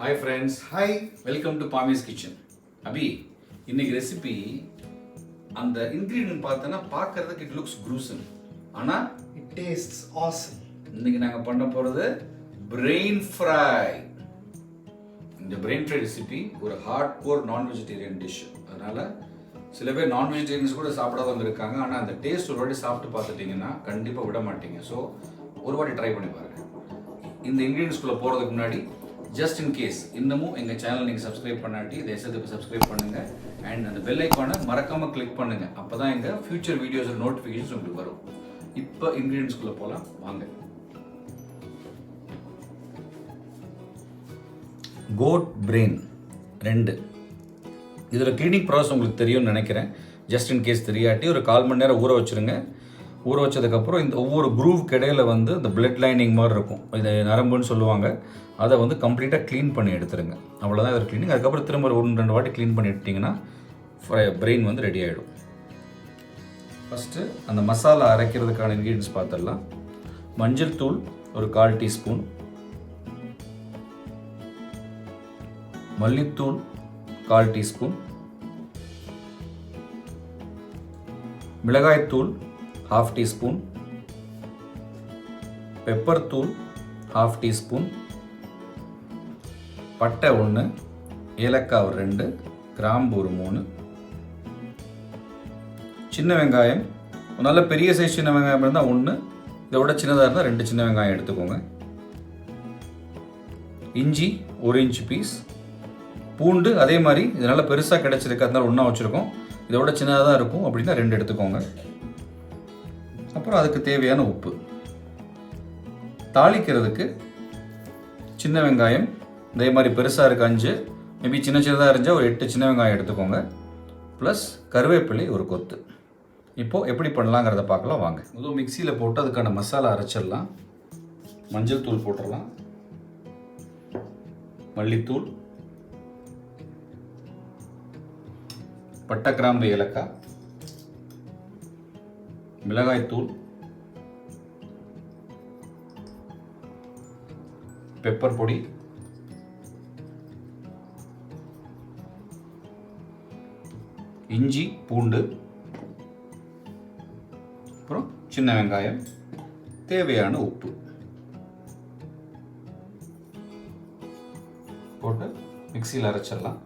Hi friends. Hi. Welcome to Pami's Kitchen. Abhi, இன்னைக்கு recipe அந்த ingredient பார்த்தனா பார்க்கிறதுக்கு it looks gruesome. ஆனா It tastes awesome. இன்னைக்கு நாங்க பண்ண போறது brain fry. இந்த brain fry ரெசிபி ஒரு ஹார்ட்கோர் நான் வெஜிடேரியன் டிஷ். அதனால சில பேர் நான் வெஜிடேரியன்ஸ் கூட சாப்பிடாதவங்க இருக்காங்க. ஆனா அந்த டேஸ்ட் ஒரு வாட்டி சாப்பிட்டு பார்த்துட்டீங்கன்னா கண்டிப்பா விட மாட்டீங்க. ஸோ ஒரு வாட்டி ட்ரை பண்ணி பாருங்க. இந்த இன்கிரிடியன்ஸ்குள்ள போறதுக்கு முன்னாடி ஜஸ்ட் இன் கேஸ் இன்னமும் எங்கள் சேனல் நீங்கள் சப்ஸ்கிரைப் பண்ணாட்டி தயவுசெய்து சப்ஸ்கிரைப் பண்ணுங்கள் அண்ட் அந்த பெல் ஐக்கானை மறக்காமல் கிளிக் பண்ணுங்கள். அப்போ தான் எங்கள் ஃபியூச்சர் வீடியோஸோட நோட்டிஃபிகேஷன்ஸ் உங்களுக்கு வரும். இப்போ இன்க்ரீடியன்ஸ்குள்ளே போகலாம் வாங்க. Goat brain 2. இதில் கிளீனிங் ப்ராசஸ் உங்களுக்கு தெரியும்னு நினைக்கிறேன். ஜஸ்ட் இன் கேஸ் தெரியாட்டி ஒரு 1/4 மணி நேரம் ஊற வச்சுருங்க. ஊற வச்சதுக்கப்புறம் இந்த ஒவ்வொரு குரூவுக்கு இடையில வந்து இந்த பிளட் லைனிங் மாதிரி இருக்கும், இது நரம்புன்னு சொல்லுவாங்க. அதை வந்து கம்ப்ளீட்டாக க்ளீன் பண்ணி எடுத்துருங்க. அவ்வளோதான் இது க்ளீனிங். அதுக்கப்புறம் திரும்ப 1-2 வாட்டி க்ளீன் பண்ணி எடுத்திங்கன்னா பிரெயின் வந்து ரெடி ஆகிடும். ஃபஸ்ட்டு அந்த மசாலா அரைக்கிறதுக்கான இன்க்ரீடியன்ஸ் பார்த்துடலாம். மஞ்சள் தூள் ஒரு 1/4 டீஸ்பூன், மல்லித்தூள் 1/4 டீஸ்பூன், மிளகாய்த்தூள் 1/2 டீஸ்பூன், பெப்பர் தூள் 1/2 டீஸ்பூன், பட்டை 1, ஏலக்காய் 2, கிராம்பு 3, சின்ன வெங்காயம் நல்ல பெரிய சைஸ் சின்ன வெங்காயம் இருந்தால் 1, இதை விட சின்னதாக இருந்தால் 2 சின்ன வெங்காயம் எடுத்துக்கோங்க. இஞ்சி 1 இன்ச் பீஸ், பூண்டு அதே மாதிரி இது நல்லா பெருசாக கிடச்சிருக்கு, அதனால ஒன்றா வச்சுருக்கோம். இதை விட சின்னதாக தான் இருக்கும் அப்படின்னா 2 எடுத்துக்கோங்க. அப்புறம் அதுக்கு தேவையான உப்பு. தாளிக்கிறதுக்கு சின்ன வெங்காயம் இதே மாதிரி பெருசாக இருக்குது 5, மேபி சின்ன சின்னதாக இருந்தால் ஒரு 8 சின்ன வெங்காயம் எடுத்துக்கோங்க. ப்ளஸ் கருவேப்பிலை ஒரு கொத்து. இப்போது எப்படி பண்ணலாங்கிறத பார்க்கலாம் வாங்க. முதல் மிக்சியில் போட்டு அதுக்கான மசாலா அரைச்சிடலாம். மஞ்சள் தூள் போட்டுடலாம், மல்லித்தூள், பட்டை கிராம்பு ஏலக்காய், மிளகாய்த்தூள், பெப்பர் பொடி, இஞ்சி பூண்டு, அப்புறம் சின்ன வெங்காயம், தேவையான உப்பு போட்டு மிக்சியில் அரைச்சிடலாம்.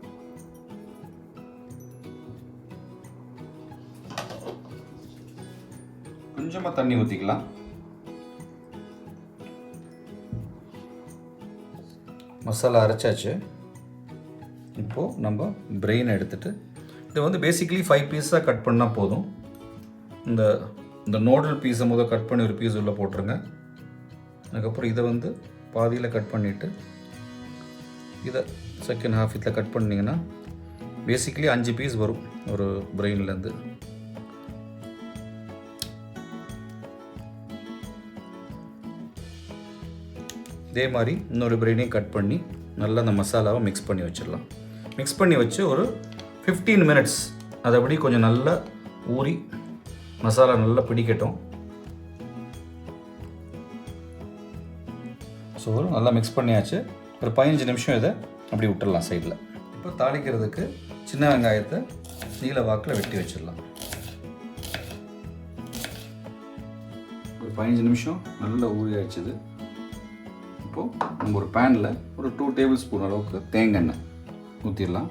கொஞ்சமாக தண்ணி ஊற்றிக்கலாம். மசாலா அரைச்சாச்சு. இப்போது நம்ம பிரெயின் எடுத்துகிட்டு இதை வந்து பேசிக்கலி 5 பீஸாக கட் பண்ணால் போதும். இந்த நோடல் பீஸை முதல் கட் பண்ணி ஒரு பீஸ் உள்ளே போட்டுருங்க. அதுக்கப்புறம் இதை வந்து பாதியில் கட் பண்ணிவிட்டு இதை செகண்ட் ஹாஃப் இதில் கட் பண்ணிங்கன்னா பேசிக்கலி 5 பீஸ் வரும் ஒரு பிரெயின்லேருந்து. இதே மாதிரி இன்னொரு பிரெயினையும் கட் பண்ணி நல்லா அந்த மசாலாவை மிக்ஸ் பண்ணி வச்சிடலாம். மிக்ஸ் பண்ணி வச்சு ஒரு 15 மினிட்ஸ் அது அப்படி கொஞ்சம் நல்லா ஊறி மசாலா நல்லா பிடிக்கட்டும். ஸோ நல்லா மிக்ஸ் பண்ணியாச்சு. ஒரு 15 நிமிஷம் இதை அப்படி விட்டுடலாம் சைடில். இப்போ தாளிக்கிறதுக்கு சின்ன வெங்காயத்தை நீல வாக்கில் வெட்டி வச்சிடலாம். ஒரு 15 நிமிஷம் நல்லா ஊறி ஆயிடுச்சுது. இப்போது நம்ம ஒரு பேனில் ஒரு 2 டேபிள் ஸ்பூன் அளவுக்கு தேங்காய் எண்ணெய் ஊற்றிடலாம்.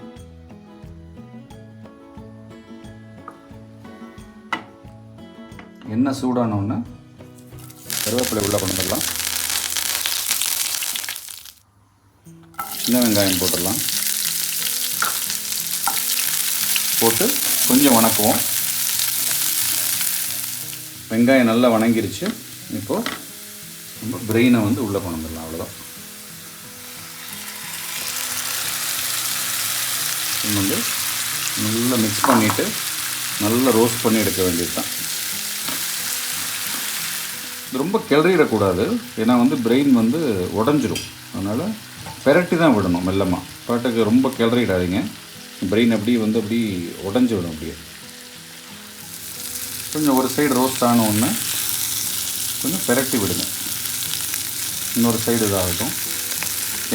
எண்ணெய் சூடானோடனே கருவேப்பிலை உள்ளே கொண்டு வந்துடலாம். சின்ன வெங்காயம் போட்டுடலாம். போட்டு கொஞ்சம் வணக்குவோம். வெங்காயம் நல்லா வணங்கிருச்சு. இப்போது நம்ம பிரெயினை வந்து உள்ளே கொண்டு வந்துடலாம். அவ்வளோதான். வந்து நல்லா மிக்ஸ் பண்ணிவிட்டு நல்லா ரோஸ்ட் பண்ணி எடுக்க வேண்டியது தான். ரொம்ப கிளறிடக்கூடாது, ஏன்னா வந்து பிரெயின் வந்து உடஞ்சிரும். அதனால் பெரட்டி தான் விடணும் மெல்லமாக. பாட்டுக்கு ரொம்ப கிளறிடாதீங்க, பிரெயின் அப்படி வந்து அப்படி உடஞ்சி விடும். அப்படியே கொஞ்சம் ஒரு சைடு ரோஸ்ட் ஆன உடனே கொஞ்சம் பெரட்டி விடுங்க. இன்னொரு சைடு இதாகட்டும்.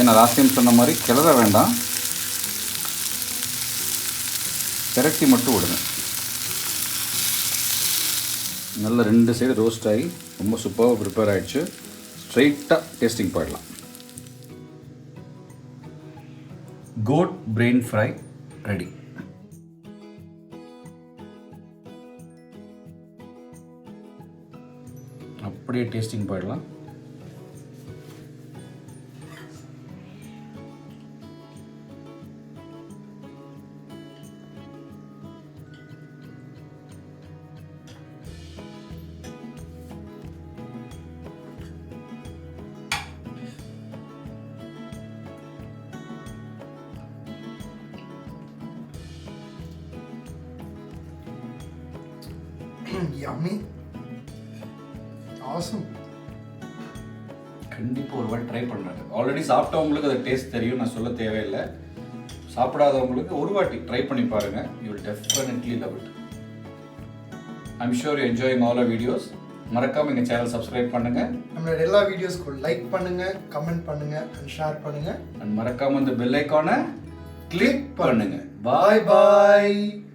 ஏன்னா லாஸ்ட் டைம் சொன்ன மாதிரி கிளற வேண்டாம், திரட்டி மட்டும் விடுங்க. நல்லா 2 சைடு ரோஸ்ட் ஆகி ரொம்ப சூப்பராக ப்ரிப்பேர் ஆகிடுச்சு. ஸ்ட்ரைட்டாக டேஸ்டிங் போயிடலாம். Goat brain fry ready. அப்படியே டேஸ்டிங் போயிடலாம். Yummy. Awesome. கண்டிப்பாக ஒரு வாட்டி ட்ரை பண்ணுறாங்க. ஆல்ரெடி சாப்பிட்டவங்களுக்கு அது டேஸ்ட் தெரியும், நான் சொல்ல தேவையில்லை. சாப்பிடாதவங்களுக்கு ஒரு வாட்டி ட்ரை பண்ணி பாருங்கள். You will definitely love it. I'm sure you enjoying all our videos. மறக்காமல் எங்கள் சேனல் சப்ஸ்கிரைப் பண்ணுங்கள். நம்மளோட எல்லா வீடியோஸ்க்கும் லைக் பண்ணுங்கள், கமெண்ட் பண்ணுங்கள் அண்ட் ஷேர் பண்ணுங்கள். அண்ட் மறக்காமல் இந்த பெல் ஐக்கானை கிளிக் பண்ணுங்கள். Bye bye.